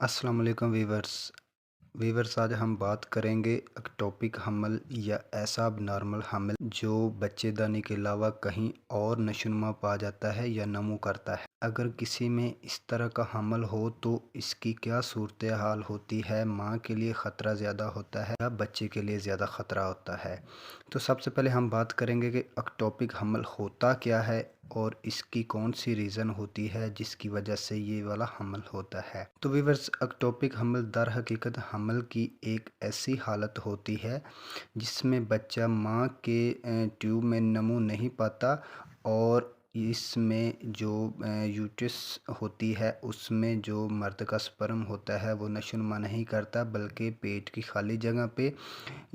अस्सलाम वालेकुम वीवर्स आज हम बात करेंगे एक्टोपिक हमल या ऐसा अब नॉर्मल हमल जो बच्चेदानी के अलावा कहीं और नशोनुमा पा जाता है या नमू करता है। अगर किसी में इस तरह का हमल हो तो इसकी क्या सूरत हाल होती है, माँ के लिए ख़तरा ज़्यादा होता है या बच्चे के लिए ज़्यादा ख़तरा होता है। तो सबसे पहले हम बात करेंगे कि एक्टोपिक हमल होता क्या है और इसकी कौन सी रीज़न होती है जिसकी वजह से ये वाला हमल होता है। तो वीवर्स, एक्टोपिक हमल दर हकीकत हमल की एक ऐसी हालत होती है जिसमें बच्चा माँ के ट्यूब में नमू नहीं पाता और इसमें जो यूट्रस होती है उसमें जो मर्द का स्पर्म होता है वो नशोनुमा नहीं करता, बल्कि पेट की खाली जगह पे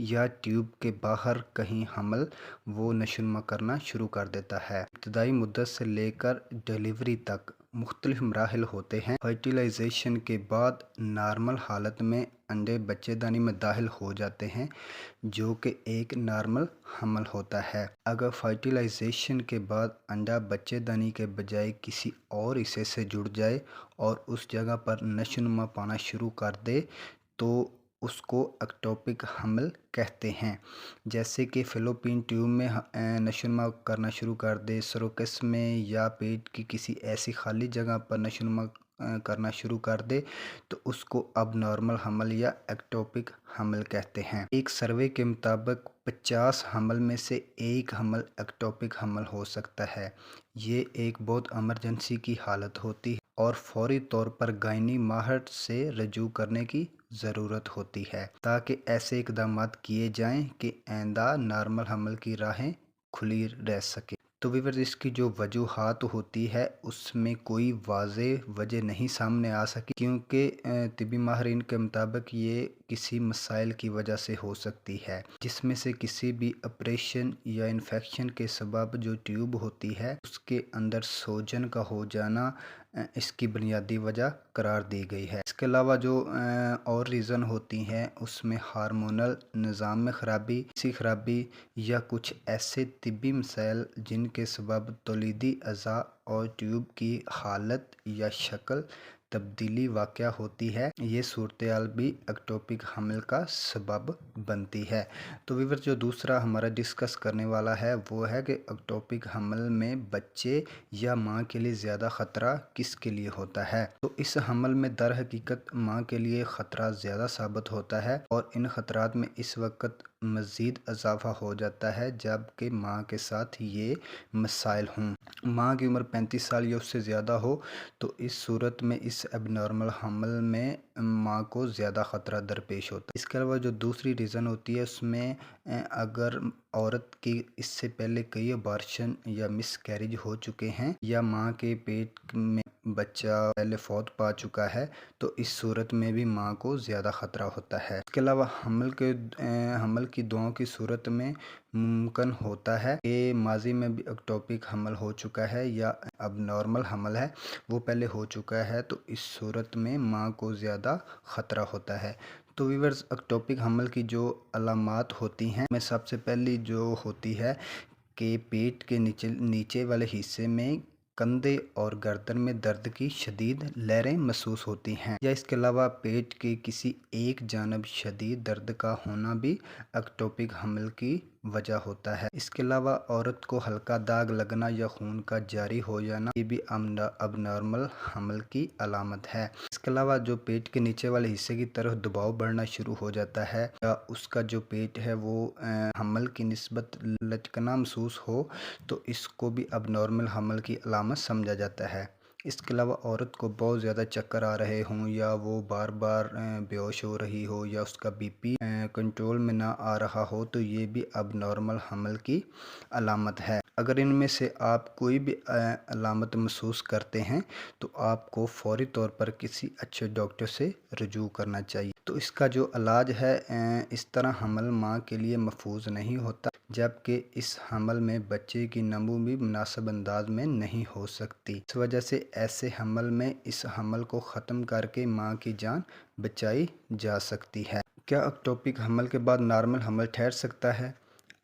या ट्यूब के बाहर कहीं हमल वो नशोनुमा करना शुरू कर देता है। इब्तदाई मुद्दत से लेकर डिलीवरी तक मुख्तलिफ मराहल होते हैं। फर्टिलाइजेशन के बाद नॉर्मल हालत में अंडे बच्चेदानी में दाखिल हो जाते हैं, जो कि एक नॉर्मल हमल होता है। अगर फर्टिलाइजेशन के बाद अंडा बच्चेदानी के बजाय किसी और हिस्से से जुड़ जाए और उस जगह पर नशोनुमा पाना शुरू कर दे तो उसको एक्टोपिक हमल कहते हैं। जैसे कि फेलोपियन ट्यूब में नशोनुमा करना शुरू कर दे, सरोकस में या पेट की किसी ऐसी खाली जगह पर नशोनुमा करना शुरू कर दे तो उसको अब नॉर्मल हमल या एक्टोपिक हमल कहते हैं। एक सर्वे के मुताबिक 50 हमल में से एक हमल एक्टोपिक हमल हो सकता है। ये एक बहुत इमरजेंसी की हालत होती है और फौरी तौर पर गायनी माहिर से रजू करने की ज़रूरत होती है ताकि ऐसे इकदाम किए जाएं कि आइंदा नॉर्मल हमल की राहें खुली रह सके। तो वीवर, इसकी जो वजूहात होती है उसमें कोई वाज़ेह वजह नहीं सामने आ सकी, क्योंकि तिबी माहिरीन के मुताबिक ये किसी मसाइल की वजह से हो सकती है, जिसमें से किसी भी ऑपरेशन या इन्फेक्शन के सबब जो ट्यूब होती है उसके अंदर सोजन का हो जाना इसकी बुनियादी वजह करार दी गई है। इसके अलावा जो और रीज़न होती हैं उसमें हार्मोनल निज़ाम में खराबी या कुछ ऐसे तिब्बी मसाइल जिनके सबब तौलीदी अज़ा और ट्यूब की हालत या शक्ल तब्दीली वाक़या होती है, ये सूरत हाल भी एक्टोपिक हमल का सबब बनती है। तो वीवर, जो दूसरा हमारा डिस्कस करने वाला है वो है कि एक्टोपिक हमल में बच्चे या माँ के लिए ज़्यादा ख़तरा किसके लिए होता है। तो इस हमल में दर हकीकत माँ के लिए ख़तरा ज़्यादा साबित होता है और इन ख़तरात में इस वक्त मज़ीद इजाफ़ा हो जाता है जबकि माँ के साथ ये मसाइल हों। माँ की उम्र 35 साल या उससे ज़्यादा हो तो इस सूरत में इस एबनॉर्मल हमल में माँ को ज़्यादा ख़तरा दरपेश होता है। इसके अलावा जो दूसरी रीज़न होती है उसमें अगर औरत की इससे पहले कई अबॉर्शन या मिसकैरेज हो चुके हैं या माँ के पेट में बच्चा पहले फौत पा चुका है तो इस सूरत में भी माँ को ज़्यादा ख़तरा होता है। इसके अलावा हमल की दुआओं की सूरत में मुमकिन होता है कि माजी में भी एक्टोपिक हमल हो चुका है या अब नॉर्मल हमल है वो पहले हो चुका है, तो इस सूरत में माँ को ज़्यादा ख़तरा होता है। तो वीवर्स, एक्टोपिक हमल की जो अलामात होती हैं में सबसे पहली जो होती है कि पेट के नीचे वाले हिस्से में कंधे और गर्दन में दर्द की शदीद लहरें महसूस होती हैं, या इसके अलावा पेट के किसी एक जानब शदीद दर्द का होना भी एक्टोपिक हमल की वजह होता है। इसके अलावा औरत को हल्का दाग लगना या खून का जारी हो जाना ये भी अब नॉर्मल हमल की अलामत है। इसके अलावा जो पेट के नीचे वाले हिस्से की तरफ दबाव बढ़ना शुरू हो जाता है या उसका जो पेट है वो हमल की निस्बत लचकना महसूस हो तो इसको भी अब नॉर्मल हमल की अलामत समझा जाता है। इसके अलावा औरत को बहुत ज़्यादा चक्कर आ रहे हों या वो बार बार बेहोश हो रही हो या उसका बीपी कंट्रोल में ना आ रहा हो तो ये भी अब नॉर्मल हमल की अलामत है। अगर इनमें से आप कोई भी अलामत महसूस करते हैं तो आपको फौरी तौर पर किसी अच्छे डॉक्टर से रजू करना चाहिए। तो इसका जो इलाज है, इस तरह हमल माँ के लिए महफूज नहीं होता, जबकि इस हमल में बच्चे की नमू भी मुनासिब अंदाज में नहीं हो सकती। इस वजह से ऐसे हमल में इस हमल को ख़त्म करके माँ की जान बचाई जा सकती है। क्या एक्टोपिक हमल के बाद नॉर्मल हमल ठहर सकता है?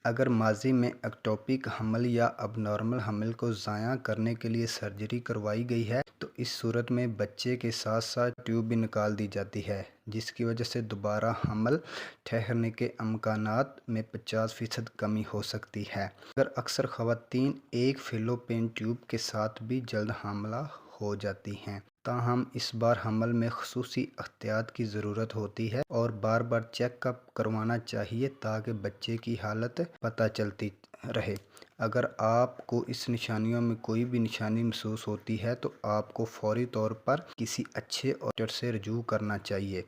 اگر ماضی میں ایکٹوپک حمل یا اب نارمل حمل کو ضائع کرنے کے لیے سرجری کروائی گئی ہے تو اس صورت میں بچے کے ساتھ ساتھ ٹیوب بھی نکال دی جاتی ہے، جس کی وجہ سے دوبارہ حمل ٹھہرنے کے امکانات میں 50% کمی ہو سکتی ہے، مگر اکثر خواتین ایک فیلوپین ٹیوب کے ساتھ بھی جلد حاملہ ہو جاتی ہیں۔ تاہم اس بار حمل میں خصوصی احتیاط کی ضرورت ہوتی ہے اور بار بار چیک اپ کروانا چاہیے تاکہ بچے کی حالت پتہ چلتی رہے۔ اگر آپ کو اس نشانیوں میں کوئی بھی نشانی محسوس ہوتی ہے تو آپ کو فوری طور پر کسی اچھے ڈاکٹر سے رجوع کرنا چاہیے۔